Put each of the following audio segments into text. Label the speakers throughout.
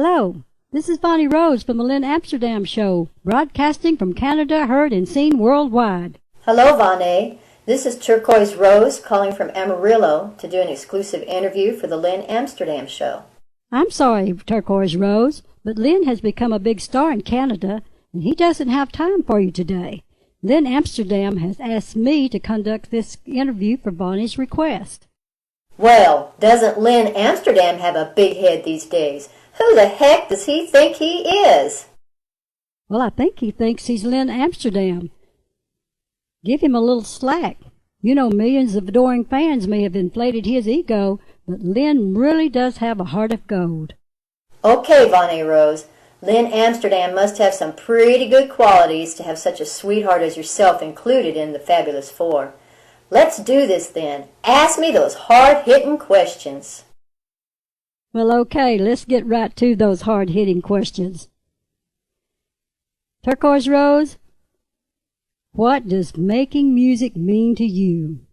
Speaker 1: Hello, this is Bonnie Rose from the Lynn Amsterdam Show, broadcasting from Canada, heard and seen worldwide.
Speaker 2: Hello, Vonnie. This is Turquoise Rose calling from Amarillo to do an exclusive interview for the Lynn Amsterdam Show.
Speaker 1: I'm sorry, Turquoise Rose, but Lynn has become a big star in Canada, and he doesn't have time for you today. Lynn Amsterdam has asked me to conduct this interview for Bonnie's request.
Speaker 2: Well, doesn't Lynn Amsterdam have a big head these days? Who the heck does he think he is?
Speaker 1: Well, I think he thinks he's Lynn Amsterdam. Give him a little slack. You know, millions of adoring fans may have inflated his ego, but Lynn really does have a heart of gold.
Speaker 2: Okay, Vonnie Rose. Lynn Amsterdam must have some pretty good qualities to have such a sweetheart as yourself included in the Fabulous Four. Let's do this then. Ask me those hard-hitting questions.
Speaker 1: Well, okay, let's get right to those hard-hitting questions. Turquoise Rose, what does making music mean to you?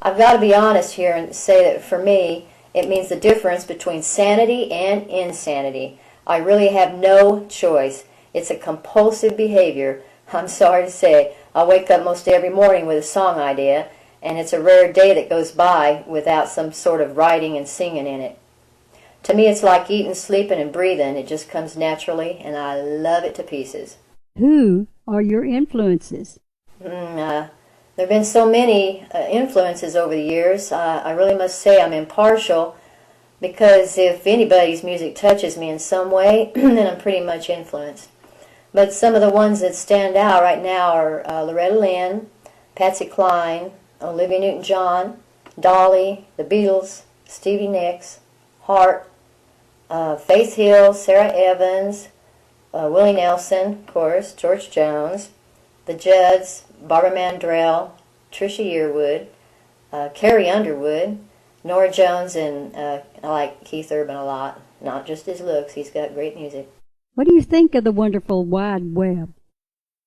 Speaker 2: I've got to be honest here and say that for me, it means the difference between sanity and insanity. I really have no choice. It's a compulsive behavior. I'm sorry to say. I wake up most every morning with a song idea, and it's a rare day that goes by without some sort of writing and singing in it. To me, it's like eating, sleeping, and breathing. It just comes naturally, and I love it to pieces.
Speaker 1: Who are your influences?
Speaker 2: There have been so many influences over the years. I really must say I'm impartial, because if anybody's music touches me in some way, then I'm pretty much influenced. But some of the ones that stand out right now are Loretta Lynn, Patsy Cline, Olivia Newton-John, Dolly, the Beatles, Stevie Nicks, Hart, Faith Hill, Sarah Evans, Willie Nelson, of course, George Jones, the Judds, Barbara Mandrell, Trisha Yearwood, Carrie Underwood, Norah Jones, and I like Keith Urban a lot. Not just his looks, he's got great music.
Speaker 1: What do you think of the wonderful wide web?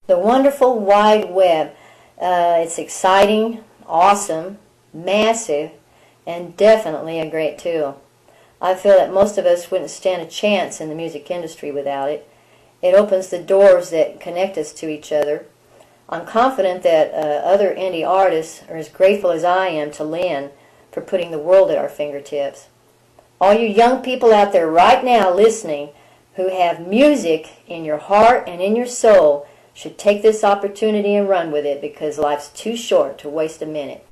Speaker 2: The wonderful wide web. It's exciting, awesome, massive, and definitely a great tool. I feel that most of us wouldn't stand a chance in the music industry without it. It opens the doors that connect us to each other. I'm confident that other indie artists are as grateful as I am to Lynn for putting the world at our fingertips. All you young people out there right now listening who have music in your heart and in your soul should take this opportunity and run with it, because life's too short to waste a minute.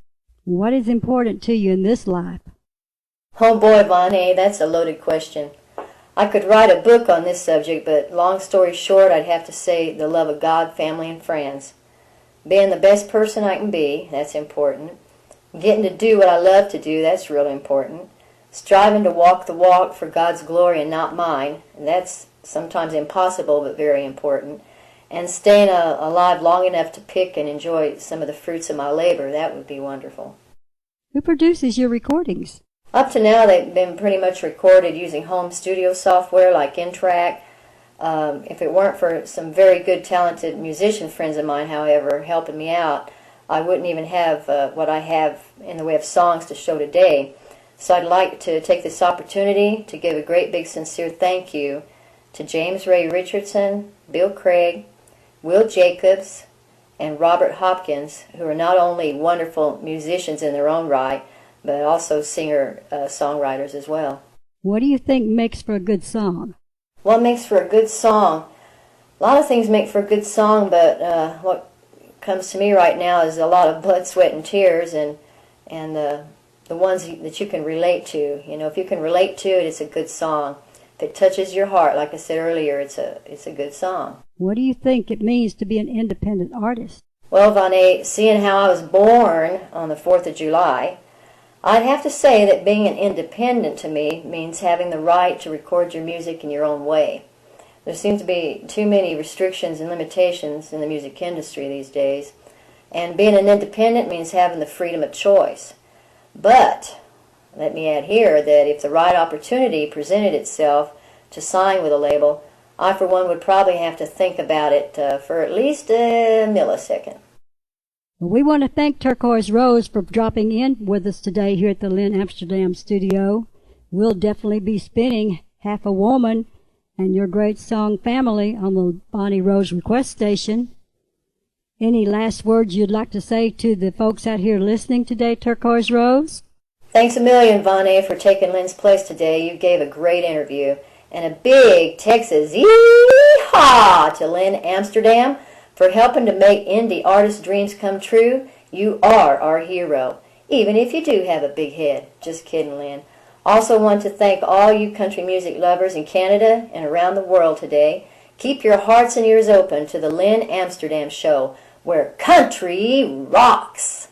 Speaker 1: What is important to you in this life?
Speaker 2: Oh boy, Vonnie, that's a loaded question. I could write a book on this subject, but long story short, I'd have to say the love of God, family, and friends. Being the best person I can be, that's important. Getting to do what I love to do, that's really important. Striving to walk the walk for God's glory and not mine, and that's sometimes impossible but very important. And staying alive long enough to pick and enjoy some of the fruits of my labor, that would be wonderful.
Speaker 1: Who produces your recordings?
Speaker 2: Up to now, they've been pretty much recorded using home studio software like Intrack. If it weren't for some very good, talented musician friends of mine, however, helping me out, I wouldn't even have what I have in the way of songs to show today. So I'd like to take this opportunity to give a great big sincere thank you to James Ray Richardson, Bill Craig, Will Jacobs, and Robert Hopkins, who are not only wonderful musicians in their own right, but also singer-songwriters as well.
Speaker 1: What do you think makes for a good song?
Speaker 2: What makes for a good song? A lot of things make for a good song, but what comes to me right now is a lot of blood, sweat, and tears, and the ones that you can relate to. You know, if you can relate to it, it's a good song. If it touches your heart, like I said earlier, it's a good song.
Speaker 1: What do you think it means to be an independent artist?
Speaker 2: Well, Vonnie, seeing how I was born on the 4th of July, I'd have to say that being an independent to me means having the right to record your music in your own way. There seems to be too many restrictions and limitations in the music industry these days, and being an independent means having the freedom of choice. But let me add here that if the right opportunity presented itself to sign with a label, I for one would probably have to think about it for at least a millisecond.
Speaker 1: Well, we want to thank Turquoise Rose for dropping in with us today here at the Lynn Amsterdam studio. We'll definitely be spinning Half a Woman and your great song Family on the Bonnie Rose request station. Any last words you'd like to say to the folks out here listening today, Turquoise Rose?
Speaker 2: Thanks a million, Vonnie, for taking Lynn's place today. You gave a great interview. And a big Texas yee-haw to Lynn Amsterdam for helping to make indie artists' dreams come true. You are our hero, even if you do have a big head. Just kidding, Lynn. Also want to thank all you country music lovers in Canada and around the world today. Keep your hearts and ears open to the Lynn Amsterdam Show, where country rocks.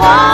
Speaker 3: One